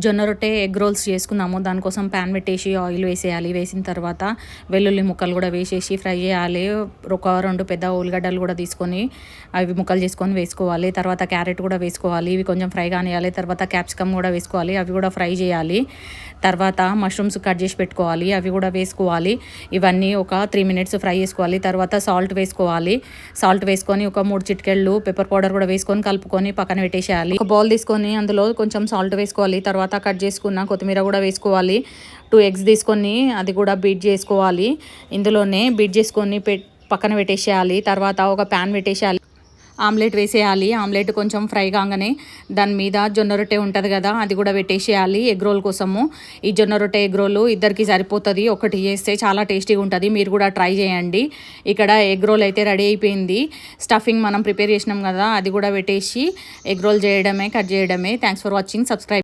జొన్న రొట్టె egg rolls చేసుకున్నాము. దానికోసం ప్యాన్ పెట్టేసి ఆయిల్ వేసేయాలి. వేసిన తర్వాత వెల్లుల్లి ముక్కలు కూడా వేసేసి ఫ్రై చేయాలి. ఒక 2 పెద్ద ఉల్లిగడ్డలు కూడా తీసుకొని అవి ముక్కలు చేసుకొని వేసుకోవాలి. తర్వాత క్యారెట్ కూడా వేసుకోవాలి. ఇవి కొంచెం ఫ్రై కానియాలి. తర్వాత క్యాప్సికమ్ కూడా వేసుకోవాలి. అవి కూడా ఫ్రై చేయాలి. తర్వాత మష్రూమ్స్ కట్ చేసి పెట్టుకోవాలి. అవి కూడా వేసుకోవాలి. ఇవన్నీ ఒక 3 మినిట్స్ ఫ్రై చేసుకోవాలి. తర్వాత సాల్ట్ వేసుకోవాలి. సాల్ట్ వేసుకొని ఒక 3 చిటికెళ్ళు పెప్పర్ పౌడర్ కూడా వేసుకొని కలుపుకొని పక్కన పెట్టేసేయాలి. ఒక బౌల్ తీసుకొని అందులో కొంచెం సాల్ట్ వేసుకోవాలి. తర్వాత కట్ చేసుకున్న కొత్తిమీర కూడా వేసుకోవాలి. 2 ఎగ్స్ తీసుకొని అది కూడా బీట్ చేసుకోవాలి. ఇందులోనే బీట్ చేసుకొని పక్కన పెట్టేసేయాలి. తర్వాత ఒక ప్యాన్ పెట్టేసేయాలి. ఆమ్లెట్ వేసేయాలి. ఆమ్లెట్ కొంచెం ఫ్రై కాగానే దాని మీద జొన్న రొట్టె ఉంటుంది కదా, అది కూడా పెట్టేసేయాలి ఎగ్ రోల్ కోసము. ఈ జొన్న రొట్టె ఎగ్ రోల్ ఇద్దరికి సరిపోతుంది. ఒకటి చేస్తే చాలా టేస్టీగా ఉంటుంది. మీరు కూడా ట్రై చేయండి. ఇక్కడ ఎగ్ రోల్ అయితే రెడీ అయిపోయింది. స్టఫింగ్ మనం ప్రిపేర్ చేసినాం కదా, అది కూడా పెట్టేసి ఎగ్ రోల్ చేయడమే, కట్ చేయడమే. Thanks for watching. సబ్స్క్రైబ్.